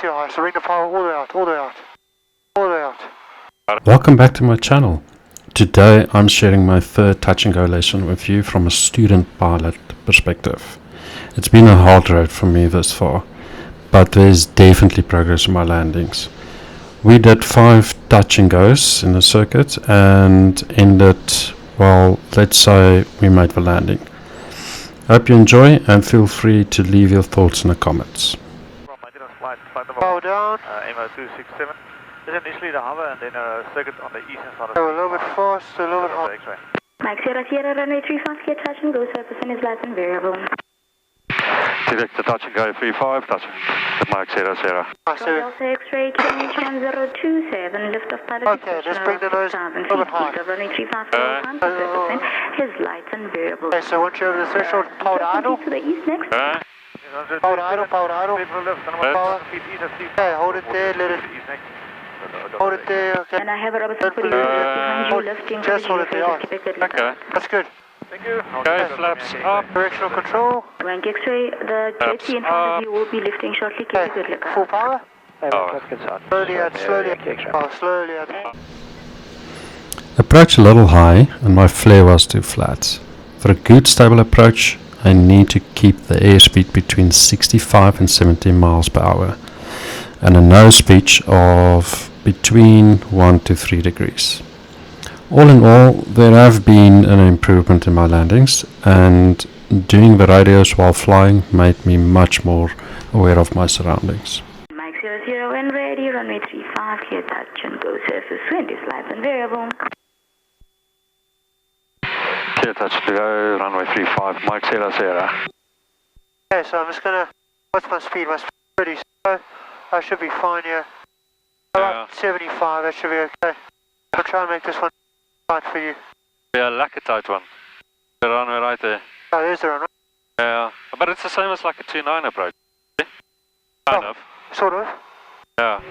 too high, so bring the power all the way out, all the way out, all the way out. Welcome back to my channel. Today I'm sharing my third touch and go lesson with you from a student pilot perspective. It's been a hard road for me this far, but there's definitely progress in my landings. We did 5 touch and goes in the circuit and ended, well, let's say we made the landing. Hope you enjoy and feel free to leave your thoughts in the comments. Power down. MO267. This is initially the hover and then a circuit on the eastern side of Go a little bit fast, a little bit hard. X-ray. Mike Sierra Sierra runway 35, clear touch and go, surface and is light and variable. Direct to touch and go 35, touch. Mike Sierra Sierra. Delta X-ray 21027, lift off pilot. Okay, let's bring the nose a little bit high. Runway 35, surface is light and variable. Okay, so once you're over the threshold, power idle. To the east next. Power idle, power idle. Power. Okay, hold it there, let it. Hold it there, okay. And I have a Robertson for you behind you, lifting. Just hold it there. Okay. That's good. Thank you. Okay, flaps up. Directional control. Rank X-ray, the jetty in front of you will be lifting shortly. Keep a good look Full out. power. Slowly out, slowly out. Slowly out. Approach a little high and my flare was too flat. For a good stable approach, I need to keep the airspeed between 65 and 70 miles per hour and a nose pitch of between 1 to 3 degrees. All in all, there have been an improvement in my landings, and doing the radios while flying made me much more aware of my surroundings. Mike 00 and ready, runway 35, clear touch and go, surface wind is light and variable. Clear touch to go, runway 35, Mike Sierra Sierra. Okay, so I'm just gonna. What's my speed? My speed is pretty slow. I should be fine here. About 75, that should be okay. I'll try and make this one tight for you. Yeah, like a tight one. The runway right there. Oh, there's the runway. Yeah, but it's the same as like a 2-9 approach. Kind of. Sort of. Yeah.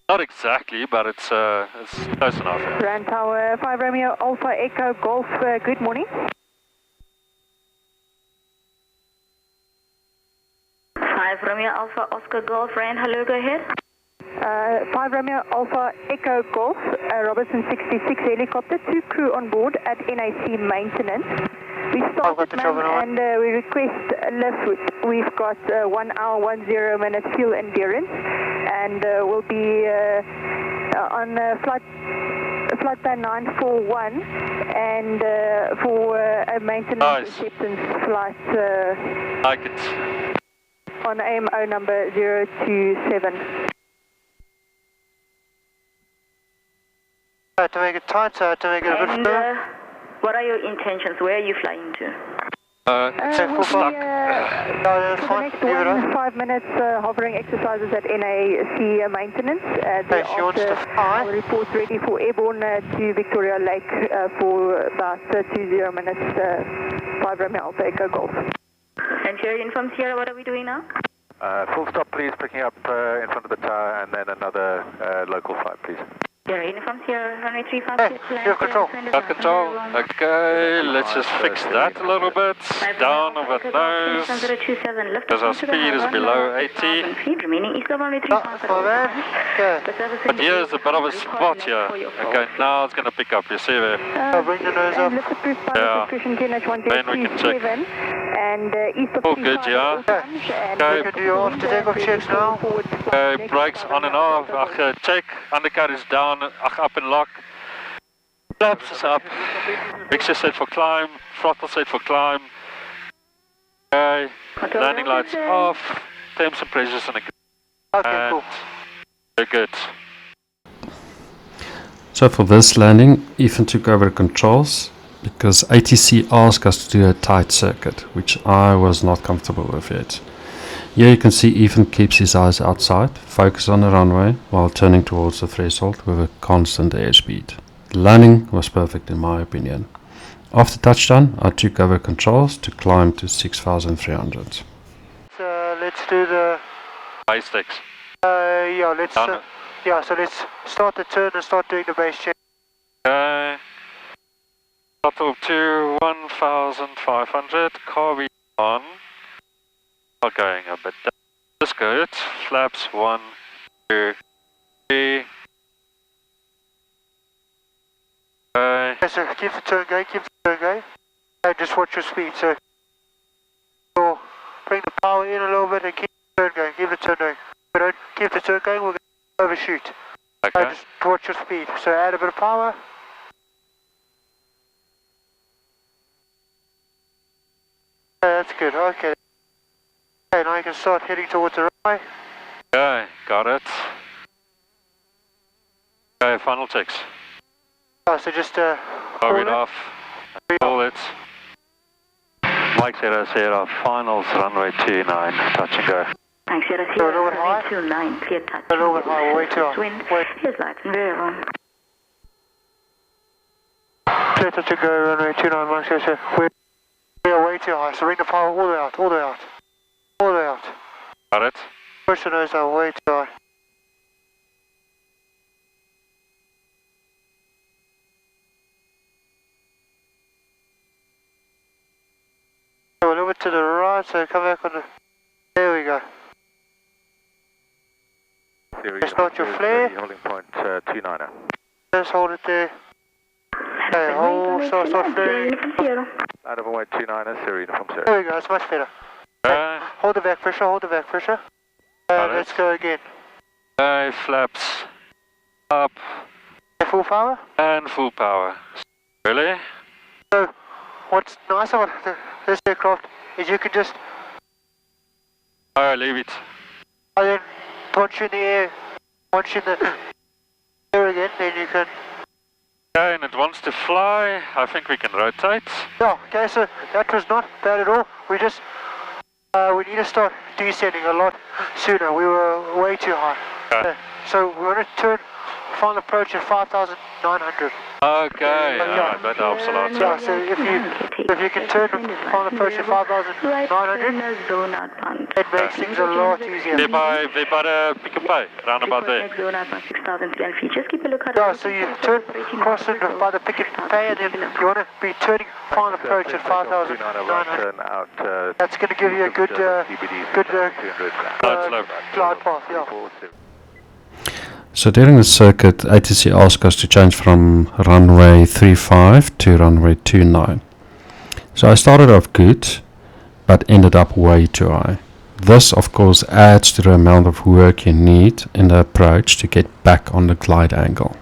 Not exactly, but it's close enough. Grand Tower 5 Romeo Alpha Echo Golf, good morning. 5 Romeo Alpha Oscar Golf, Ryan, hello, go ahead. 5 Romeo Alpha Echo Golf, Robertson 66 helicopter, 2 crew on board at NAC maintenance. We started and we request a lift. We've got 1 hour 10 minutes fuel endurance and we'll be on flight plan 941 and for a maintenance acceptance flight Like it. on AMO number 027. To make it tight, to make it a bit firm. What are your intentions? Where are you flying to? Full stuck. no, that's For fine. the Leave it next on. 5 minutes hovering exercises at NAC maintenance. Okay, she wants to fly. Our reports ready for airborne to Victoria Lake for about 20 minutes, 5 Romeo Alpha Echo Golf. And Sierra Uniform Sierra, what are we doing now? Full stop please, picking up in front of the tower and then another local flight please. Sierra Uniform Sierra, runway 35. Hey, you have control. Got control. Okay, let's just fix that a little bit. Down a bit nose. Because our speed is below 80. Remaining east of runway Not 35. for that. Okay. But here's a bit of a spot here. Okay, now it's going to pick up. You see there? I'll bring the nose up. Yeah. Then we can check. And east of All good, yeah. You can do your after takeoff checks now. Okay, brakes on and off. Check. Undercut is down. Up and lock. Flaps is up. Mixture set for climb. Throttle set for climb. Okay. Landing lights off. Temps and pressures in a Okay, cool. Very good. So for this landing, Ethan took over controls because ATC asked us to do a tight circuit, which I was not comfortable with yet. Here you can see Ethan keeps his eyes outside, focus on the runway while turning towards the threshold with a constant airspeed. The landing was perfect in my opinion. After touchdown, I took over controls to climb to 6,300. Let's do the. Base sticks. Yeah, let's. Yeah, so let's start the turn and start doing the base check. Okay. Throttle to 1,500. Car on. Going a bit down. That's good. Flaps 1, 2, 3. Okay, so keep the turn going, keep the turn going. And just watch your speed, so you'll bring the power in a little bit and keep the turn going, keep the turn going. If we don't keep the turn going, we're going to overshoot. Okay. Just watch your speed, so add a bit of power. That's good, okay. Okay, now you can start heading towards the runway. Okay, got it. Okay, final checks. Oh, so just Power it off. Pull it. Mike 00, finals runway 29, touch and go. Thanks, a little bit high. 29, clear touch. A little bit high, way too high. Wind, Wait. here's lights and variable. Clear touch and go, runway 29, Mike 00. We are way too high, so bring the power all the way out, all the way out. All the way out. Got it. Push the nose down, way too high. Go a little bit to the right, so come back on the... There we go. Just not your flare. Holding point 29er. Just hold it there. Okay, hold, start flaring. Out of white 29er, Sierra Uniform 0. There we go, it's much better. Hold the back pressure, hold the back pressure. And let's go again. Okay, flaps up. Full power? And full power. Really? So, what's nice about this aircraft is you can just... Alright, leave it. And then, once you're in the air, once you're in the air again, then you can... Okay, and it wants to fly. I think we can rotate. Yeah, okay, so that was not bad at all. We just... we need to start descending a lot sooner. We were way too high. Okay. So we're going to turn final approach at 5,900. Okay, yeah, that helps a lot. Yeah, so if you can turn the final approach at 5,900, it makes things a lot easier. They're by Pick and Pay, round about there. Yeah, so you turn crossing by the Pick and Pay, and then you want to be turning final approach at 5,900. That's going to give you a good glide path, yeah. So during the circuit, ATC asked us to change from runway 35 to runway 29. So I started off good, but ended up way too high. This of course adds to the amount of work you need in the approach to get back on the glide angle.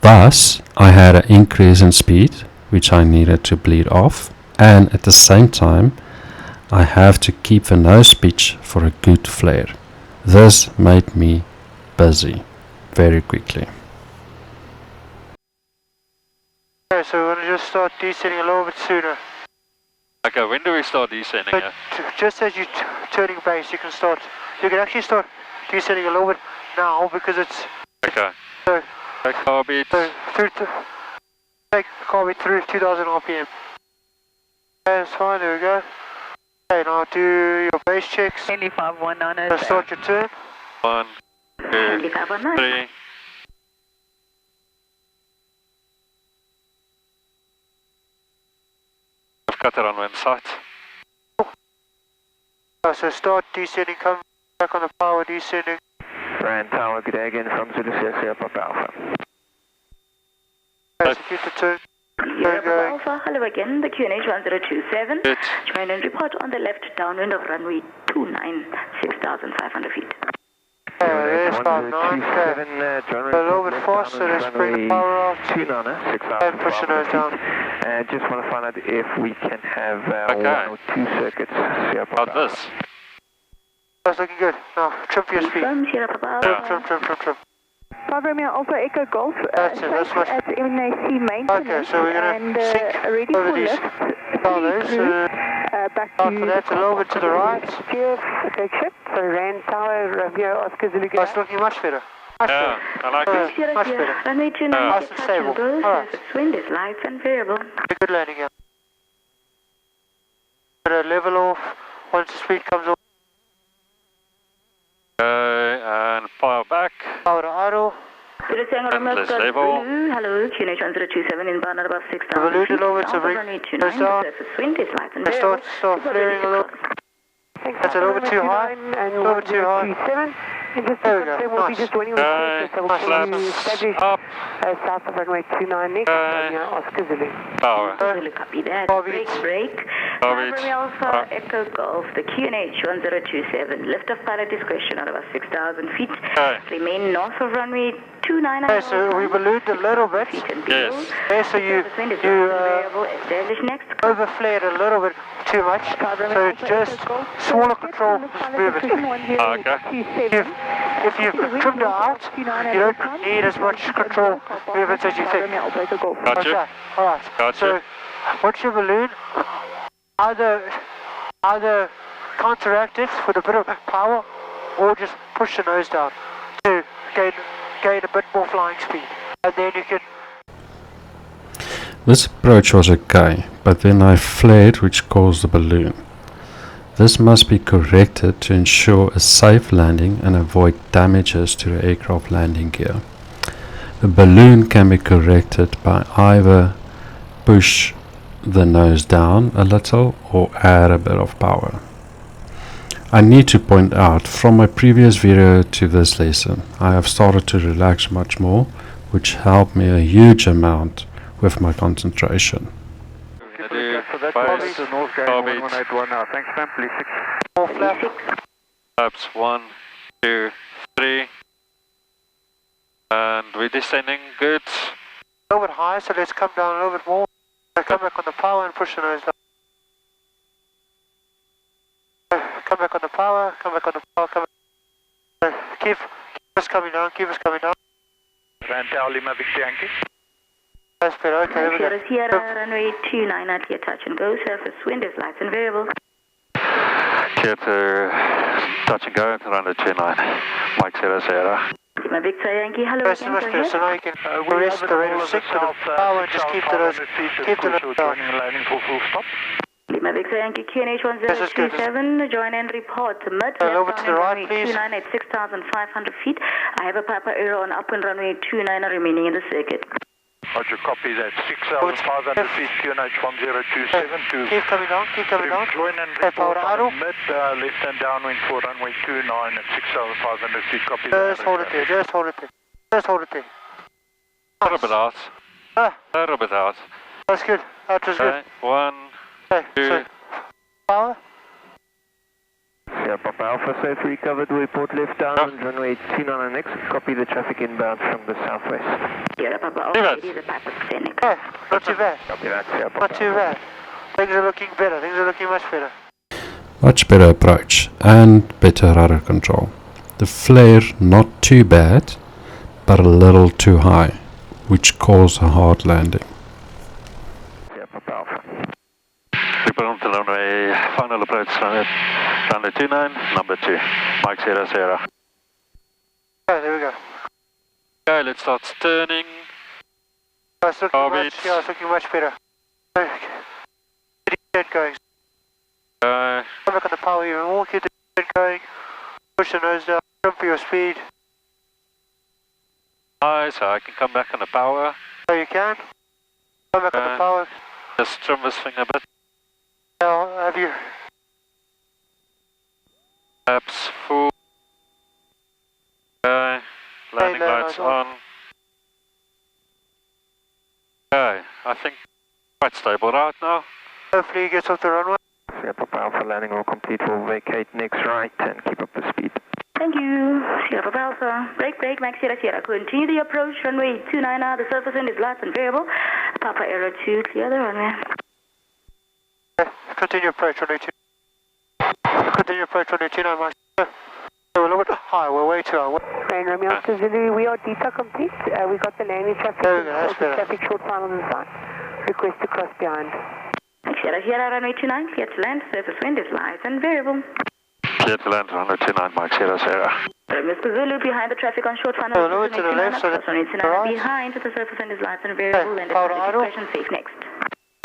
Thus, I had an increase in speed, which I needed to bleed off, and at the same time, I have to keep the nose pitch for a good flare. This made me busy very quickly. Okay, so we're going to just start descending a little bit sooner. Okay, when do we start descending? So just as you're turning base, you can actually start descending a little bit now because it's... Okay. So, take car beat. So take the car beat through 2,000 RPM. Okay, that's fine, there we go. Okay, now do your base checks. 519. So start your turn. 1, 2, 3. I've got it on one side. So start descending, come back on the power, descending. Rand Tower, good day again from Zulu CSC up Alpha. Execute the turn. Alpha, hello again, the QNH 1027. Join and report on the left downwind of runway 29, 6,500 feet. There's 597, a little bit faster, let's bring the power off. 29, And push the nose down. And just want to find out if we can have one or two circuits. About this. That's looking good. Now, trim for your speed. Trim. 5 Romeo Alpha Echo Golf. That's it, that's much. At NAC maintenance. Okay, so we're going to sink over these dollars. Back for that, a little bit to the right. Okay, ship. So Rand Tower, Romeo Oscar Zulu. That's looking much better. Much better. I like it. Much better. Runway 29, Nice and stable. Alright. Wind is light and variable. Good landing, yeah. Level off once the speed comes off. Okay, and power back. Power to idle. Endless level. Hello, QNH 1027 inbound at above 6,000 Balloon a feet. little bit, so bring Runway nose 29, down. surface wind is light and variable. Start flaring a little. Thanks. That's a little bit too high. And a little bit too high. 1027. And just There to we go. confirm, we'll be Nice. just joining with Nice. Flaps up. south of runway 29 next, Romeo Oscar Zulu. Power. Zulu, copy that. Power Break, beats. break. Power beats. Romeo Alpha, Up. Echo Golf, the QNH 1027. Lift of pilot discretion at about 6,000 feet. Okay. Remain north of runway 29. Okay, so we ballooned a little bit. Feet and below. Yes. Okay, so you variable. Establish next. overflared a little bit too much. So it's just smaller control movement. Okay. If you've trimmed it out, you don't need as much control movement as you think. Got you. Okay, alright. Gotcha. So once you balloon, either counteract it with a bit of power or just push the nose down to gain a bit more flying speed. And then you can This approach was okay, but then I flared, which caused the balloon. This must be corrected to ensure a safe landing and avoid damages to the aircraft landing gear. The balloon can be corrected by either push the nose down a little or add a bit of power. I need to point out, from my previous video to this lesson, I have started to relax much more, which helped me a huge amount with my concentration. Power beats. Thanks, ma'am. Please 6. more flap. Flaps 1, 2, 3. And we're descending good. A little bit higher, so let's come down a little bit more. Come back on the power and push the nose down. Come back on the power, come back on the power, come back. Keep us coming down, keep us coming down. Rantel Lima Victor Yankee. That's better, okay, there we go. Sierra, runway 29 at your touch and go. Surface wind is light and variable. Clear to touch and go, runway 29. Mike Sierra. Lima Victor Yankee, hello That's again, much go better, so ahead. now you can arrest the rate of 6 with the power and just keep the nose down. Landing for full stop. Lima Victor Yankee, QNH This is good. 1027, join and report. Mid, A little bit left to down the right, runway please. 29 at 6,500 feet. I have a Papa Aero on upwind runway 29 remaining in the circuit. Roger, copy that. 6,500 feet, QNH 1027 to Keep coming down, keep coming down. join and Okay, power report idle. on mid left and downwind for runway 29 at 6,500 feet. Copy Just hold it there, just hold it there. Just hold it there. A little bit out. Ah, A little bit out. that's good, that was good. Okay. 1, Okay, two. so power. Yeah, Papa Alpha safe recovered. Report left down runway 29 next. Copy the traffic inbound from the southwest. Here, Papa Leave Alpha, it. it is a Papa Scenic. Yeah, not too bad, Copy that, yeah, Papa not too bad. Things are looking better, things are looking much better. Much better approach and better rudder control. The flare not too bad, but a little too high, which caused a hard landing. Yeah, Papa Alpha. People on the runway, final approach, runway 29, number 2. Mike Sierra. Okay, there we go. Okay, let's start turning. It's looking Power much, beats. yeah, it's looking much better. Keep the head going. Okay. Come back on the power even more, keep the head going. Push the nose down, trim for your speed. Nice, so I can come back on the power. So you can. Come back on the power. Just trim this thing a bit. Now, have you... Flaps full. Okay. Landing landing lights lights on. on. Okay, I think quite stable right now. Hopefully he gets off the runway. Yeah, Papa Alpha landing all complete. We'll vacate next right and keep up the speed. Thank you. Sierra Papa Alpha. Break, Max Sierra. Continue the approach, runway 29 now. The surface wind is light and variable. Papa Aero 2, clear the runway. Okay, continue approach runway 2. Continue approach runway 29, Max. We're a little bit high, we're way too high. Rain Romeo Oscar Zulu, we are detail complete. We got the landing traffic. There we go, that's better. Traffic short final design. Request to cross behind. Max Sierra, runway 29, clear to land. Surface wind is light and variable. Clear to land, runway 29, Mike Sierra. Mr. Zulu behind the traffic on short final. A little to the left, so cross runway 29 right. behind. The surface wind is light and variable. And power the idle. discretion safe next.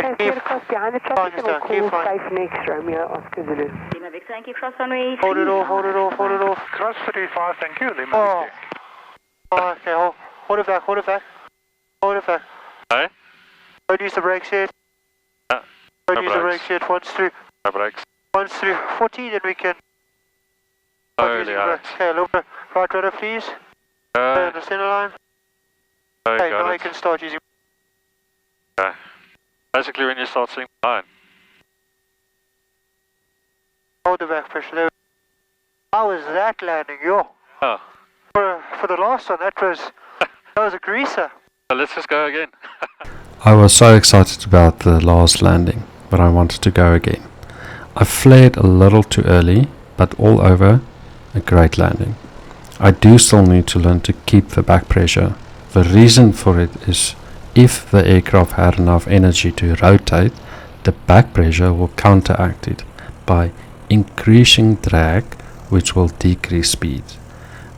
Okay, clear to cross behind the traffic and we'll Keep call flying. safe next, Romeo Oscar Zulu. Lima Victor Yankee, cross runway. Hold it off, hold it off, hold it off. Cross 35, thank you. Lima Oh. Victor. Oh, okay, hold it back, hold it back. Hold it back. Hey? Don't use the brakes yet. No Don't use the brakes. brakes yet, once through. No brakes. Once through 40, then we can... Slowly out. Okay, a little bit right rudder, please. The center line. Okay, now you can start using... Okay. Basically when you start seeing the line. Hold the back pressure there. How was that landing, yo? Oh. For the last one, that was a greaser. So let's just go again. I was so excited about the last landing, but I wanted to go again. I flared a little too early, but all over, a great landing. I do still need to learn to keep the back pressure. The reason for it is if the aircraft had enough energy to rotate, the back pressure will counteract it by increasing drag, which will decrease speed.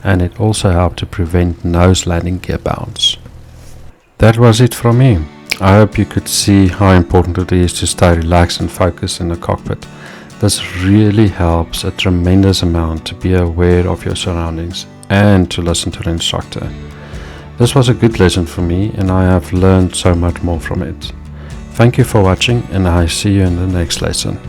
And it also helped to prevent nose landing gear bounce. That was it from me. I hope you could see how important it is to stay relaxed and focused in the cockpit. This really helps a tremendous amount to be aware of your surroundings and to listen to the instructor. This was a good lesson for me and I have learned so much more from it. Thank you for watching and I see you in the next lesson.